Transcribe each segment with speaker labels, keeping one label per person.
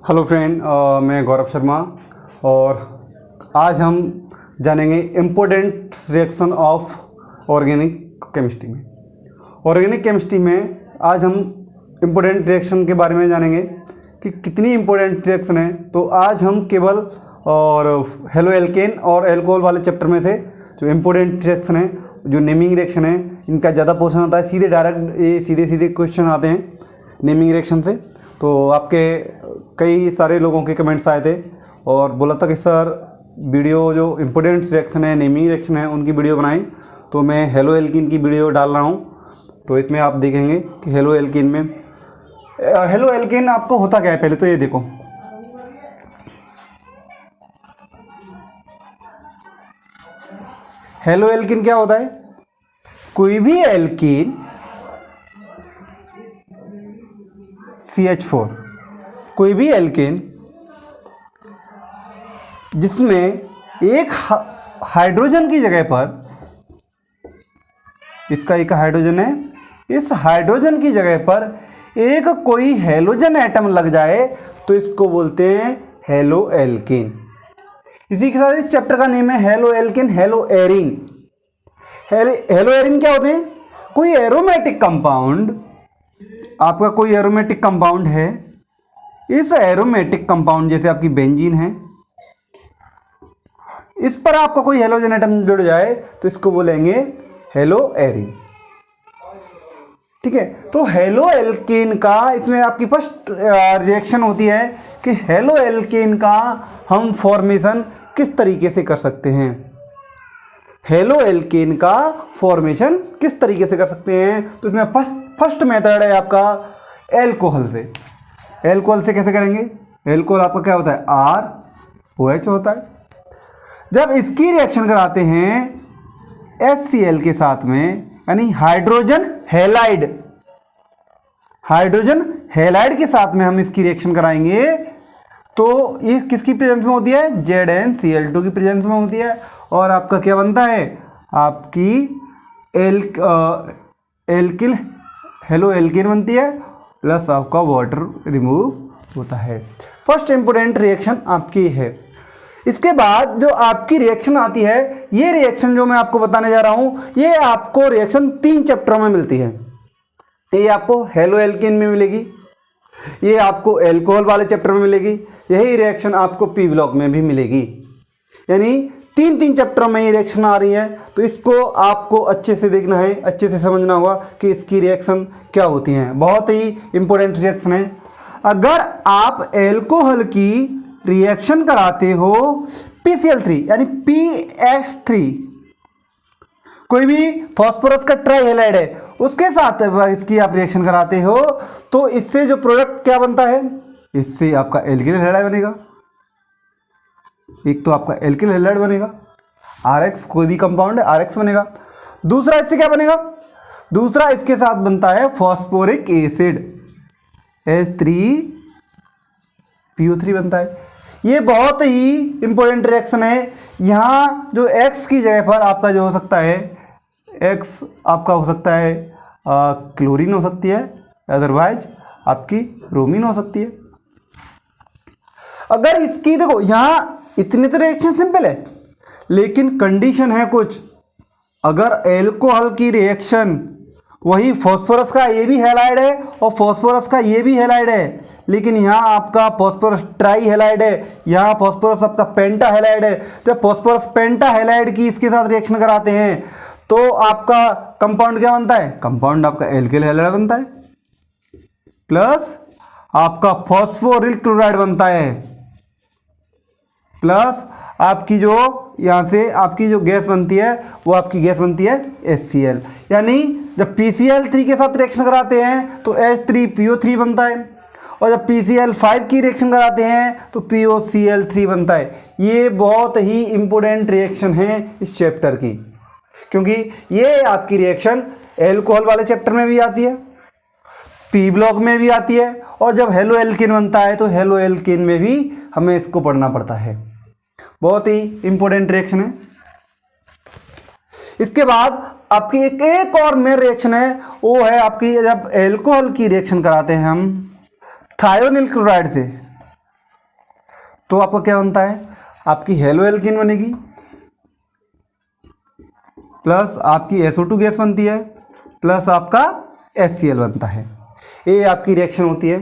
Speaker 1: Hello friend, मैं गौरव शर्मा और आज हम जानेंगे important reaction of organic chemistry में। ऑर्गेनिक केमिस्ट्री में आज हम इम्पोर्टेंट रिएक्शन के बारे में जानेंगे कि कितनी इम्पोर्टेंट रिएक्शन है। तो आज हम केवल और हेलो एल्केन और एल्कोहल वाले चैप्टर में से जो इम्पोर्टेंट रिएक्शन है, जो नेमिंग रिएक्शन है, इनका ज़्यादा पोर्शन आता है। सीधे डायरेक्ट ये सीधे क्वेश्चन आते हैं नेमिंग रिएक्शन से। तो आपके कई सारे लोगों के कमेंट्स आए थे और बोला था कि सर वीडियो जो इम्पोर्टेंट रिएक्शन है, नेमिंग रिएक्शन है, उनकी वीडियो बनाएं। तो मैं हेलो एल्कीन की वीडियो डाल रहा हूं। तो इसमें आप देखेंगे कि हेलो एल्कीन में हेलो एल्कीन आपको होता क्या है। पहले तो ये देखो, हेलो एल्कीन क्या होता है। कोई भी एल्कीन CH4, कोई भी एल्केन जिसमें एक हाइड्रोजन की जगह पर, इसका एक हाइड्रोजन है, इस हाइड्रोजन की जगह पर एक कोई हेलोजन एटम लग जाए तो इसको बोलते हैं हेलो एल्केन। इसी के साथ इस चैप्टर का नेम है halo alkane, hello arene. Hello arene क्या होते हैं? कोई एरोमेटिक कंपाउंड, आपका कोई एरोमेटिक कंपाउंड है, इस एरोमेटिक कंपाउंड जैसे आपकी बेंजीन है, इस पर आपका कोई हेलोजन एटम जुड़ जाए तो इसको बोलेंगे हेलो एरीन। ठीक है। तो हेलो एल्केन का इसमें आपकी फर्स्ट रिएक्शन होती है कि हेलो एल्केन का हम फॉर्मेशन किस तरीके से कर सकते हैं। हेलो एल्केन का फॉर्मेशन किस तरीके से कर सकते हैं? तो इसमें फर्स्ट मेथड है आपका एल्कोहल से। एल्कोहल से कैसे करेंगे? एल्कोहल आपका क्या होता है? ROH होता है। जब इसकी रिएक्शन कराते हैं HCl के साथ में, यानी हाइड्रोजन हैलाइड, हाइड्रोजन हैलाइड के साथ में हम इसकी रिएक्शन कराएंगे तो ये किसकी प्रेजेंस में होती है? ZnCl2 की प्रेजेंस में होती है। और आपका क्या बनता है? आपकी एल्किल हेलो एल्केन बनती है, प्लस आपका वाटर रिमूव होता है। फर्स्ट इंपोर्टेंट रिएक्शन आपकी है। इसके बाद जो आपकी रिएक्शन आती है, ये रिएक्शन जो मैं आपको बताने जा रहा हूं, ये आपको रिएक्शन 3 चैप्टरों में मिलती है। ये आपको हेलो एल्केन में मिलेगी, ये आपको एल्कोहल वाले चैप्टर में मिलेगी, यही रिएक्शन आपको P ब्लॉक में भी मिलेगी। यानी 3 चैप्टरों में ये रिएक्शन आ रही है। तो इसको आपको अच्छे से देखना है, अच्छे से समझना होगा कि इसकी रिएक्शन क्या होती हैं। बहुत ही इंपॉर्टेंट रिएक्शन है। अगर आप एल्कोहल की रिएक्शन कराते हो PCl3 यानी PX3, कोई भी फॉस्फोरस का ट्राईहेलाइड है, उसके साथ इसकी आप रिएक्शन कराते हो तो इससे जो प्रोडक्ट क्या बनता है? इससे आपका एल्किल हैलाइड बनेगा। एक तो आपका एल्किल हैलाइड बनेगा, RX, कोई भी कंपाउंड है RX बनेगा। दूसरा इससे क्या बनेगा? दूसरा इसके साथ बनता है फॉस्फोरिक एसिड, H3PO3 बनता है। ये बहुत ही इंपॉर्टेंट रिएक्शन है। यहाँ जो X की जगह पर आपका जो हो सकता है, X आपका हो सकता है क्लोरीन हो सकती है, अदरवाइज आपकी ब्रोमीन हो सकती है। अगर इसकी देखो यहाँ इतनी तो रिएक्शन सिंपल है, लेकिन कंडीशन है कुछ। अगर एल्कोहल की रिएक्शन, वही फॉस्फोरस का ये भी हैलाइड है और फॉस्फोरस का ये भी हैलाइड है, लेकिन यहाँ आपका फॉस्फोरस ट्राई हैलाइड है, यहाँ फॉस्फोरस आपका पेंटा हैलाइड है। जब फॉस्फोरस पेंटा हैलाइड की इसके साथ रिएक्शन कराते हैं तो आपका कंपाउंड क्या बनता है? कंपाउंड आपका एल्किल हैलाइड बनता है, प्लस आपका फॉस्फोरिल क्लोराइड बनता है, प्लस आपकी जो यहाँ से आपकी जो गैस बनती है वो आपकी गैस बनती है HCl। यानी जब PCl3 के साथ रिएक्शन कराते हैं तो H3PO3 बनता है, और जब PCl5 की रिएक्शन कराते हैं तो POCl3 बनता है। ये बहुत ही इंपॉर्टेंट रिएक्शन है इस चैप्टर की, क्योंकि ये आपकी रिएक्शन एल्कोहल वाले चैप्टर में भी आती है, P ब्लॉक में भी आती है, और जब हेलो एल्केन बनता है तो हेलो एल्केन में भी हमें इसको पढ़ना पड़ता है। बहुत ही इंपॉर्टेंट रिएक्शन है। इसके बाद आपकी एक और मेन रिएक्शन है, वो है आपकी जब एल्कोहल की रिएक्शन कराते हैं हम थायोनिल क्लोराइड से, तो आपका क्या बनता है, आपकी हेलो एल्कीन बनेगी प्लस आपकी SO2 गैस बनती है प्लस आपका HCl बनता है। ये आपकी रिएक्शन होती है।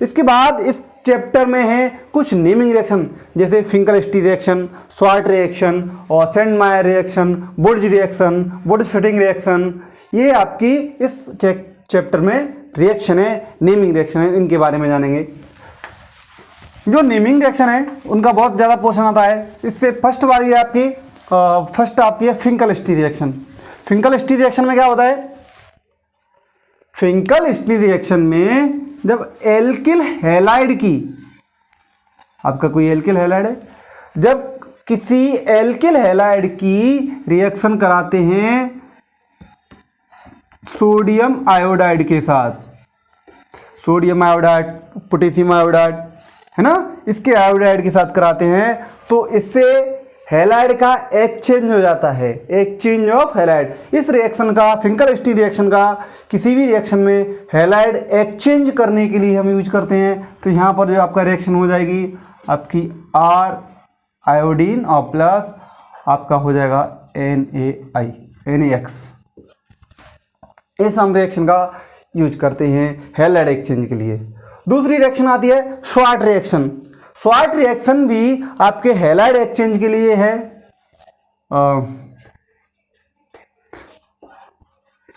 Speaker 1: इसके बाद इस चैप्टर में है कुछ नेमिंग रिएक्शन, जैसे फिंकल-स्टील रिएक्शन, स्वार्ट रिएक्शन और सेंडमायर रिएक्शन, बुर्ज रिएक्शन, बुर्ज-फिटिंग रिएक्शन। ये आपकी इस चैप्टर में रिएक्शन है, नेमिंग रिएक्शन है, इनके बारे में जानेंगे। जो नेमिंग रिएक्शन है उनका बहुत ज़्यादा पोर्शन आता है। इससे फर्स्ट वाली आपकी फर्स्ट आती है फिंकल-स्टील रिएक्शन। फिंकल-स्टील रिएक्शन में क्या होता है, फिंकल-स्टील रिएक्शन में जब एल्किल हैलाइड की, आपका कोई एल्किल हैलाइड है, जब किसी एल्किल हैलाइड की रिएक्शन कराते हैं सोडियम आयोडाइड के साथ, सोडियम आयोडाइड, पोटेशियम आयोडाइड है ना, इसके आयोडाइड के साथ कराते हैं, तो इससे हैलाइड का एक्सचेंज हो जाता है, एक्सचेंज ऑफ हैलाइड। इस रिएक्शन का, फिंकल-स्टील रिएक्शन का, किसी भी रिएक्शन में हैलाइड एक्सचेंज करने के लिए हम यूज करते हैं। तो यहाँ पर जो आपका रिएक्शन हो जाएगी आपकी R आयोडीन और प्लस आपका हो जाएगा NaX। इस हम रिएक्शन का यूज करते हैं हैलाइड एक्सचेंज के लिए। दूसरी रिएक्शन आती है स्वार्ट रिएक्शन। स्वार्ट रिएक्शन भी आपके हैलाइड एक्सचेंज के लिए है।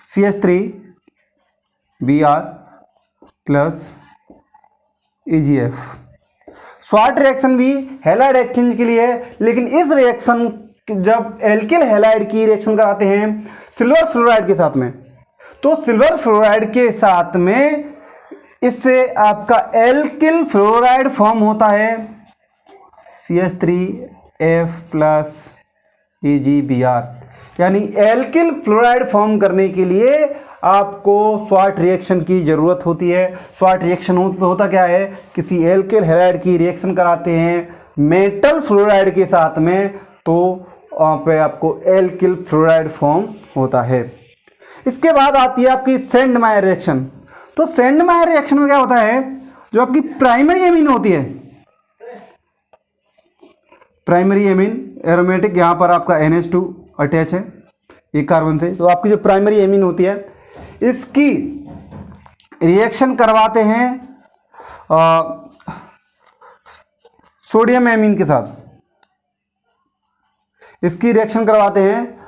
Speaker 1: CH3Br plus EgF। Sword reaction भी हैलाइड एक्सचेंज के लिए है, लेकिन इस रिएक्शन जब एल्किल हैलाइड की रिएक्शन कराते हैं सिल्वर फ्लोराइड के साथ में, तो सिल्वर फ्लोराइड के साथ में इससे आपका एल्किल फ्लोराइड फॉर्म होता है CH3F प्लस EgBr। यानी एल्किल फ्लोराइड फॉर्म करने के लिए आपको स्वार्ट रिएक्शन की ज़रूरत होती है। स्वार्ट रिएक्शन होता क्या है, किसी एल्किल हैलाइड की रिएक्शन कराते हैं मेटल फ्लोराइड के साथ में, तो वहाँ पे आपको एल्किल फ्लोराइड फॉर्म होता है। इसके बाद आती है आपकी सेंडमायर रिएक्शन। तो सेंडमायर रिएक्शन में क्या होता है, जो आपकी प्राइमरी एमीन होती है, प्राइमरी एमीन एरोमेटिक, यहाँ पर आपका NH2 अटैच है एक कार्बन से, तो आपकी जो प्राइमरी एमीन होती है इसकी रिएक्शन करवाते हैं सोडियम एमीन के साथ, इसकी रिएक्शन करवाते हैं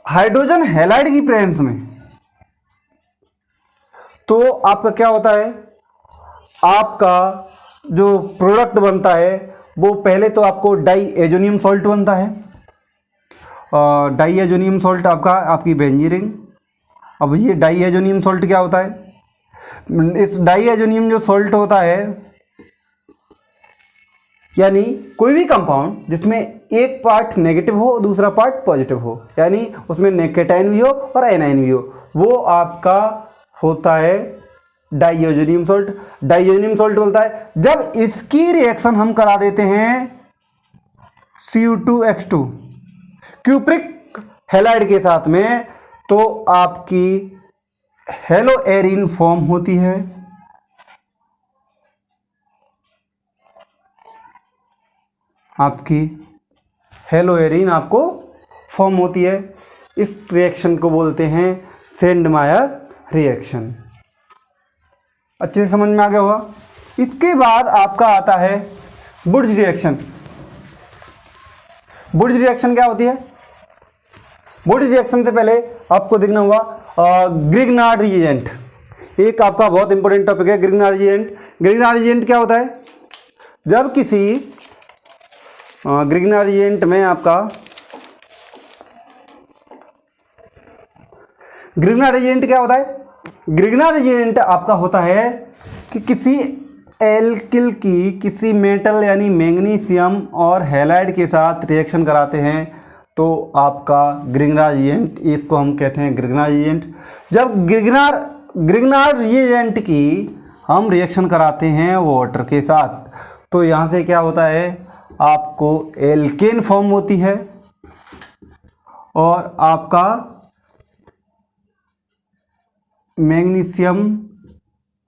Speaker 1: हाइड्रोजन हैलाइड की प्रेजेंस में। तो आपका क्या होता है, आपका जो प्रोडक्ट बनता है वो पहले तो आपको डाईएजोनियम सॉल्ट बनता है, डाईएजोनियम सॉल्ट आपकी बेंजीन रिंग। अब ये डाईएजोनियम सॉल्ट क्या होता है, इस डाईएजोनियम जो सॉल्ट होता है, यानी कोई भी कंपाउंड जिसमें एक पार्ट नेगेटिव हो दूसरा पार्ट पॉजिटिव हो, यानी उसमें कैटायन भी हो और एनायन भी हो, वो आपका होता है डाईएजोनियम सॉल्ट। डाईएजोनियम सॉल्ट बोलता है जब इसकी रिएक्शन हम करा देते हैं Cu2H2 क्यूप्रिक हैलाइड के साथ में, तो आपकी हेलो एरीन फॉर्म होती है। आपकी हेलो एरीन आपको फॉर्म होती है। इस रिएक्शन को बोलते हैं सेंडमायर रिएक्शन। अच्छे से समझ में आ गया होगा। इसके बाद आपका आता है बुर्ज रिएक्शन। बुर्ज रिएक्शन क्या होती है, बुर्ज रिएक्शन से पहले आपको देखना होगा ग्रिग्नार्ड रिएजेंट। एक आपका बहुत इंपॉर्टेंट टॉपिक है ग्रिग्नार्ड रिएजेंट। ग्रिग्नार्ड रिएजेंट क्या होता है, जब किसी ग्रिग्नार्ड रिएजेंट में आपका ग्रिग्नार्ड रिएजेंट क्या होता है, ग्रिग्नार्ड रिएजेंट आपका होता है कि किसी एल्किल की किसी मेटल यानी मैग्नीशियम और हैलाइड के साथ रिएक्शन कराते हैं, तो आपका ग्रिग्नार्ड रिएजेंट, इसको हम कहते हैं ग्रिग्नार्ड रिएजेंट। जब ग्रिग्नार्ड रिएजेंट की हम रिएक्शन कराते हैं वाटर के साथ, तो यहाँ से क्या होता है, आपको एल्केन फॉर्म होती है और आपका मैग्नीशियम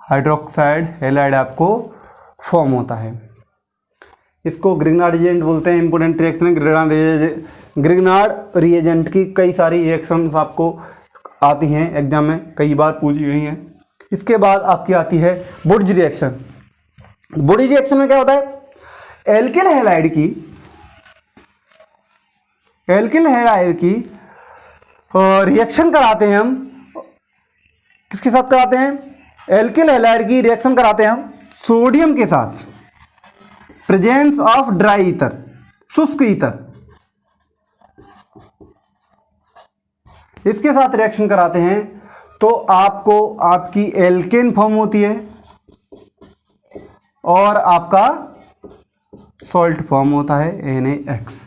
Speaker 1: हाइड्रोक्साइड हैलाइड आपको फॉर्म होता है। इसको ग्रिग्नार्ड रिएजेंट बोलते हैं। इंपोर्टेंट रिएक्शन है ग्रिग्नार्ड रिएजेंट की कई सारी रिएक्शंस आपको आती हैं एग्जाम में, कई बार पूछी गई हैं। इसके बाद आपकी आती है बुर्ज रिएक्शन। बुर्ज रिएक्शन में क्या होता है, एल्किल हैलाइड की रिएक्शन कराते हैं हम, किसके साथ कराते हैं, एल्किल हैलाइड की रिएक्शन कराते हैं हम सोडियम के साथ, प्रेजेंस ऑफ ड्राई ईथर, शुष्क ईथर, इसके साथ रिएक्शन कराते हैं तो आपको आपकी एल्केन फॉर्म होती है और आपका सॉल्ट फॉर्म होता है NaX।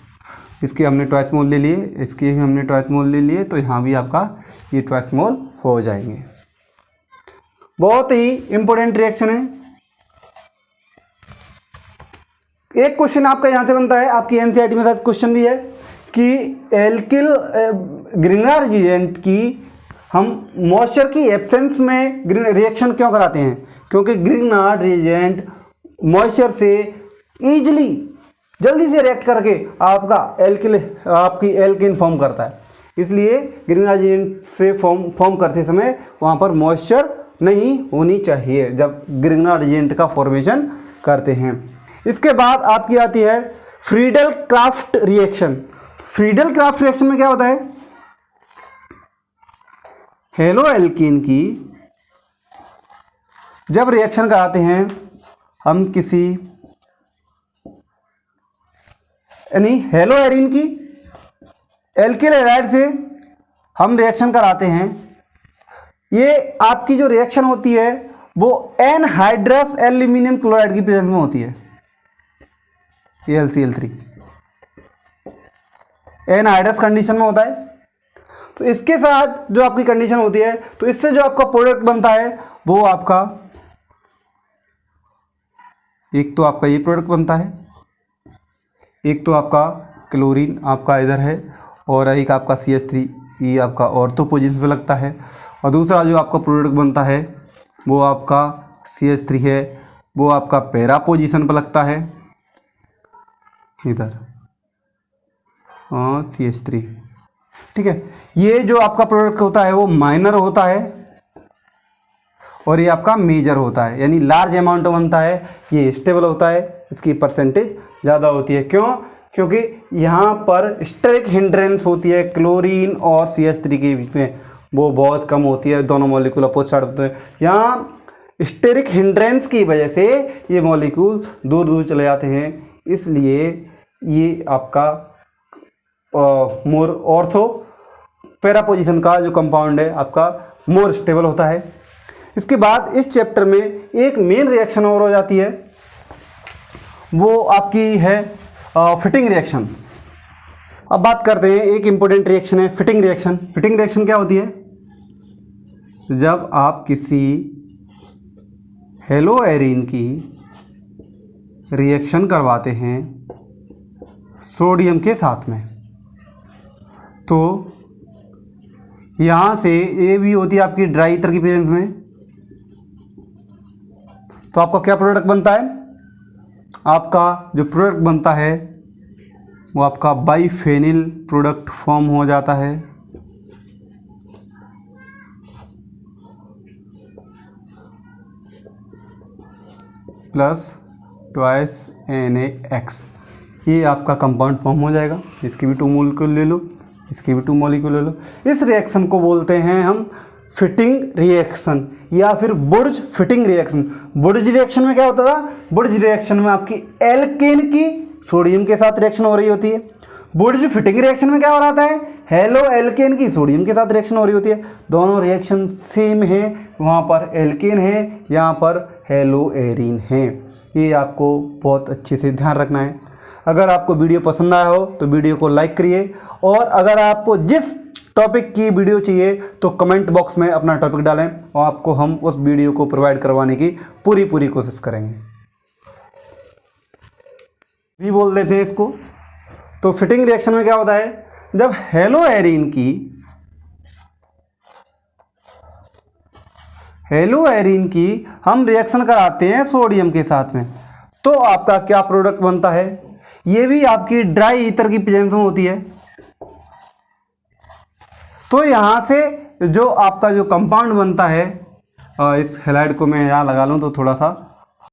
Speaker 1: इसके हमने ट्वाइस मोल ले लिए, इसके भी हमने ट्वाइस मोल ले लिए, तो यहाँ भी आपका ये ट्वाइस मोल हो जाएंगे। बहुत ही इंपॉर्टेंट रिएक्शन है। एक क्वेश्चन आपका यहाँ से बनता है, आपकी NCERT में साथ क्वेश्चन भी है कि एल्किल ग्रिग्नार्ड रिएजेंट की हम मॉइस्चर की एब्सेंस में रिएक्शन क्यों कराते हैं, क्योंकि ग्रिग्नार्ड रिएजेंट मॉइस्चर से जल्दी से रिएक्ट करके आपकी एल्केन फॉर्म करता है। इसलिए ग्रिग्नार्ड रिएजेंट से फॉर्म करते समय वहाँ पर मॉइस्चर नहीं होनी चाहिए जब ग्रिग्नार्ड रिएजेंट का फॉर्मेशन करते हैं। इसके बाद आपकी आती है Friedel craft reaction. Friedel craft reaction में क्या होता है, हेलो एल्कीन की जब रिएक्शन कराते हैं हम किसी यानी हेलो एरीन की एल्किल हैलाइड से हम रिएक्शन कराते हैं। ये आपकी जो रिएक्शन होती है वो एनहाइड्रस एल्यूमिनियम क्लोराइड की प्रेजेंस में होती है, AlCl3 एनहाइड्रस कंडीशन में होता है। तो इसके साथ जो आपकी कंडीशन होती है तो इससे जो आपका प्रोडक्ट बनता है वो आपका एक तो आपका ये प्रोडक्ट बनता है, एक तो आपका क्लोरीन आपका इधर है और एक आपका CH3 ये आपका ऑर्थो पोजीशन पे लगता है, और दूसरा जो आपका प्रोडक्ट बनता है वो आपका CH3 है, वो आपका पैरा पोजीशन पर लगता है इधर CH3। ठीक है, ये जो आपका प्रोडक्ट होता है वो माइनर होता है और ये आपका मेजर होता है, यानी लार्ज अमाउंट बनता है, ये स्टेबल होता है, इसकी परसेंटेज ज़्यादा होती है। क्यों, क्योंकि यहाँ पर स्टेरिक हिंड्रेंस होती है क्लोरीन और CH3 के बीच में, वो बहुत कम होती है, दोनों मॉलिक्यूल अपोजिट साइड होते हैं। यहाँ स्टेरिक हिंड्रेंस की वजह से ये मॉलिक्यूल दूर दूर चले जाते हैं, इसलिए ये आपका मोर ऑर्थो पैरा पोजीशन का जो कंपाउंड है आपका मोर स्टेबल होता है। इसके बाद इस चैप्टर में एक मेन रिएक्शन और हो जाती है, वो आपकी है फिटिंग रिएक्शन। अब बात करते हैं, एक इंपॉर्टेंट रिएक्शन है फिटिंग रिएक्शन। फिटिंग रिएक्शन क्या होती है, जब आप किसी हेलो एरीन की रिएक्शन करवाते हैं सोडियम के साथ में, तो यहाँ से ये भी होती है आपकी ड्राई ईथर की प्रेजेंस में, तो आपका क्या प्रोडक्ट बनता है, आपका जो प्रोडक्ट बनता है वो आपका बाइफेनिल प्रोडक्ट फॉर्म हो जाता है। प्लस ट्वाइस NaX, ये आपका कंपाउंड फॉर्म हो जाएगा। इसकी भी 2 मॉलिक्यूल ले लो, इसकी भी 2 मॉलिक्यूल ले लो। इस रिएक्शन को बोलते हैं हम फिटिंग रिएक्शन या फिर बुर्ज फिटिंग रिएक्शन। बुर्ज रिएक्शन में क्या होता था, बुर्ज रिएक्शन में आपकी एल्केन की सोडियम के साथ रिएक्शन हो रही होती है। बुर्ज फिटिंग रिएक्शन में क्या हो रहा है, हेलो एल्केन की सोडियम के साथ रिएक्शन हो रही होती है। दोनों रिएक्शन सेम है, वहाँ पर एल्केन है, यहाँ पर हेलो एरीन है। ये आपको बहुत अच्छे से ध्यान रखना है। अगर आपको वीडियो पसंद आया हो तो वीडियो को लाइक करिए, और अगर आपको जिस टॉपिक की वीडियो चाहिए तो कमेंट बॉक्स में अपना टॉपिक डालें और आपको हम उस वीडियो को प्रोवाइड करवाने की पूरी कोशिश करेंगे। भी बोल देते हैं इसको। तो फिटिंग रिएक्शन में क्या होता है, जब हेलो एरीन की हम रिएक्शन कराते हैं सोडियम के साथ में, तो आपका क्या प्रोडक्ट बनता है, ये भी आपकी ड्राई ईथर की प्रेजेंस में होती है। तो यहाँ से जो आपका जो कंपाउंड बनता है, इस हेलाइड को मैं यहाँ लगा लूँ तो थोड़ा सा